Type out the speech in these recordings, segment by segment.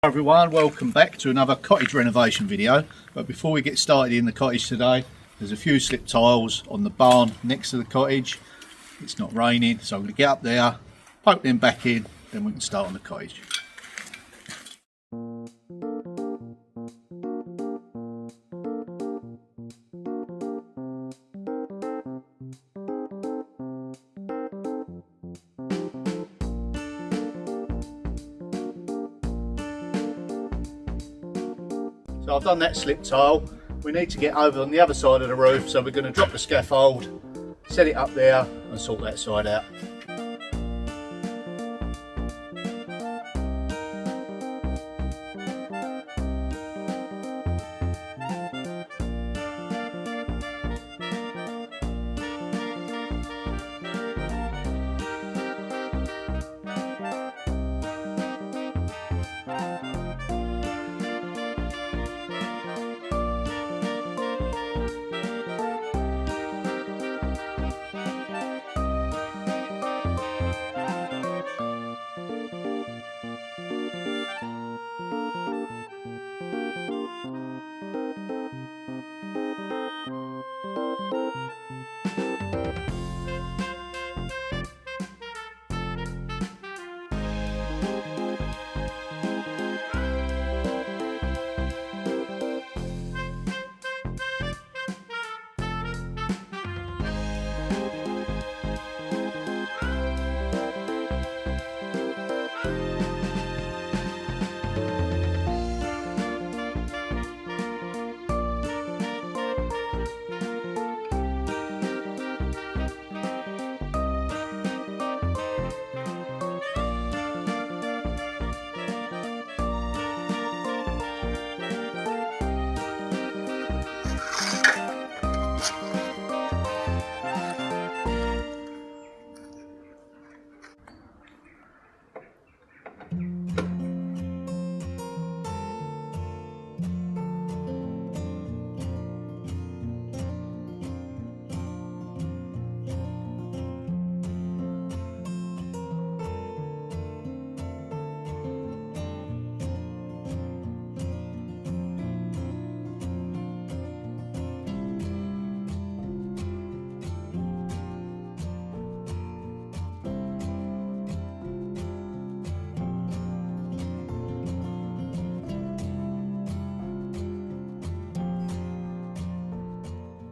Hi everyone, welcome back to another cottage renovation video. But before we get started in the cottage today, there's a few slip tiles on the barn next to the cottage. It's not raining, so I'm going to get up there, poke them back in, then we can start on the cottage. So I've done that slip tile. We need to get over on the other side of the roof, so we're going to drop the scaffold, set it up there and sort that side out.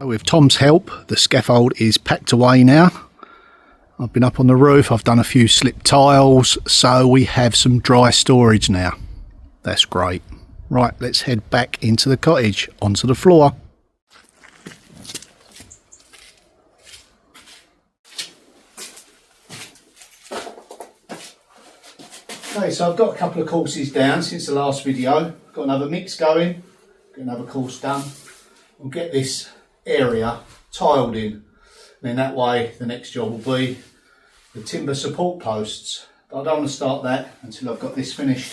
With Tom's help, the scaffold is packed away now. I've been up on the roof, I've done a few slip tiles, so we have some dry storage now. That's great. Right, let's head back into the cottage, onto the floor. Okay, so I've got a couple of courses down since the last video. Got another mix going, get another course done. We'll get this area tiled in, and then that way the next job will be the timber support posts, but I don't want to start that until I've got this finished.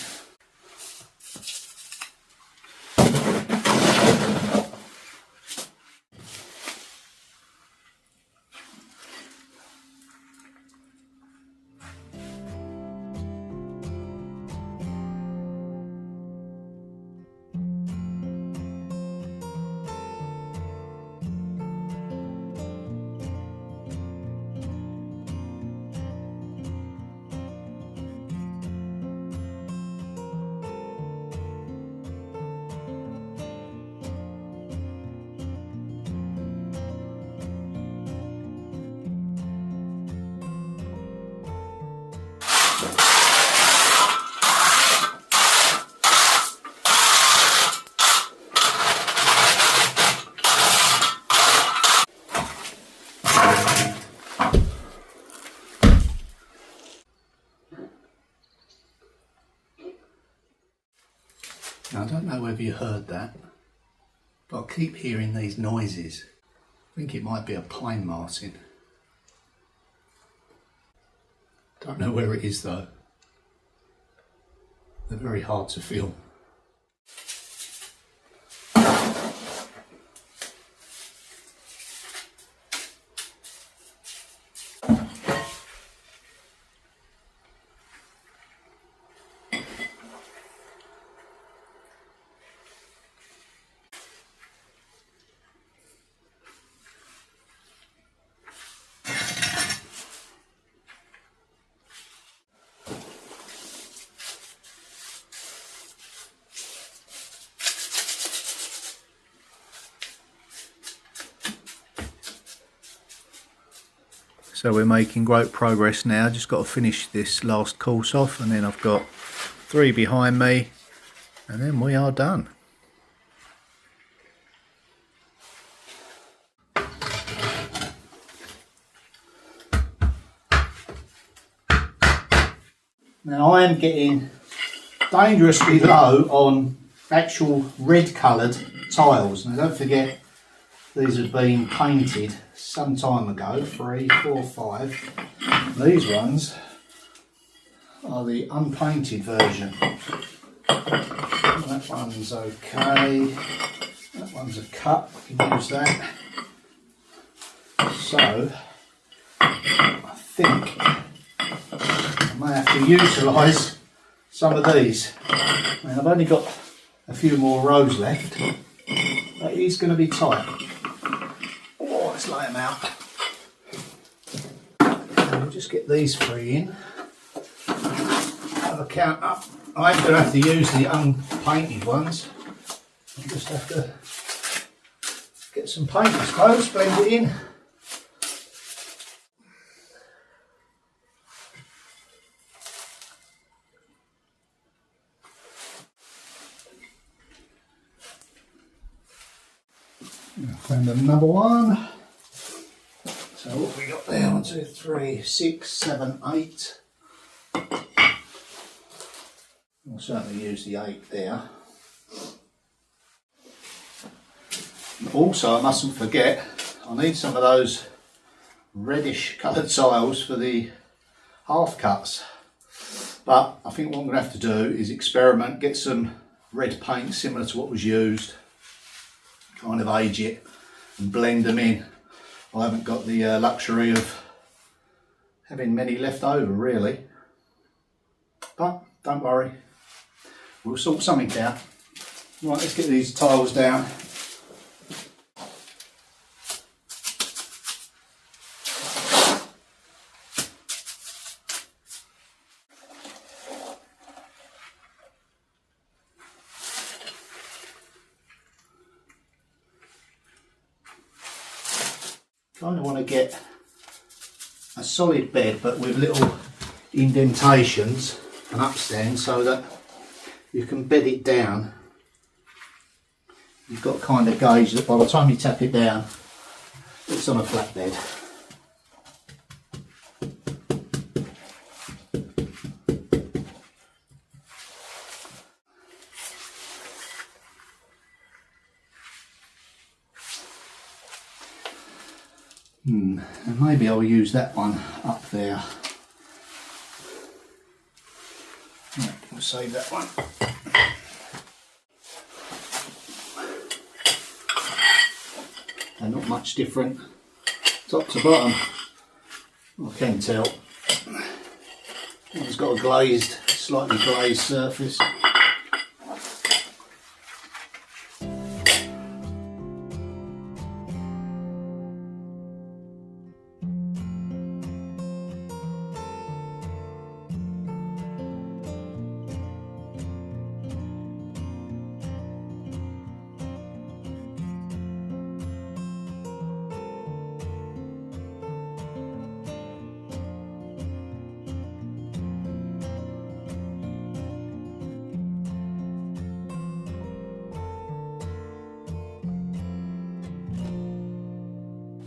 Now, I don't know whether you heard that, but I keep hearing these noises. I think it might be a pine martin. Don't know where it is though. They're very hard to film. So we're making great progress now. Just got to finish this last course off, and then I've got 3 behind me, and then we are done. Now I am getting dangerously low on actual red coloured tiles. Now don't forget, these have been painted some time ago, 3, 4, 5. These ones are the unpainted version. That one's okay. That one's a cut, I can use that. So I think I may have to utilise some of these. I mean, I've only got a few more rows left, but it is going to be tight. Oh, let's lay them out. And we'll just get these 3 in. Have a count up. I'm going to have to use the unpainted ones. I'll just have to get some paint, I suppose, blend it in. Found another one. So what have we got there? 1, 2, 3, 6, 7, 8. I'll certainly use the 8 there. Also, I mustn't forget, I need some of those reddish coloured tiles for the half cuts. But I think what I'm going to have to do is experiment, get some red paint similar to what was used, kind of age it and blend them in. I haven't got the luxury of having many left over really, but don't worry, we'll sort something out. Right, let's get these tiles down. Kind of want to get a solid bed but with little indentations and upstands so that you can bed it down. You've got to kind of gauge that by the time you tap it down it's on a flat bed. And maybe I'll use that one up there. Right, we'll save that one. They're not much different, top to bottom. I can tell. It's got a glazed, slightly glazed surface.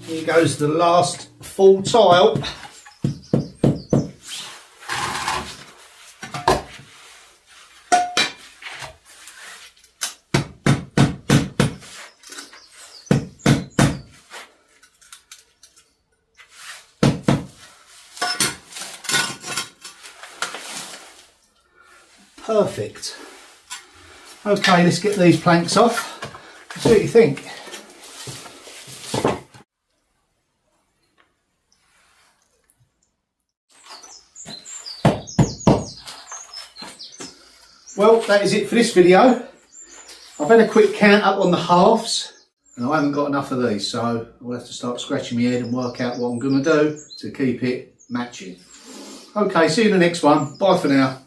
Here goes the last full tile. Perfect. Okay, let's get these planks off. See what you think. Well, that is it for this video. I've had a quick count up on the halves and I haven't got enough of these, so I'll have to start scratching my head and work out what I'm going to do to keep it matching. Okay, see you in the next one. Bye for now.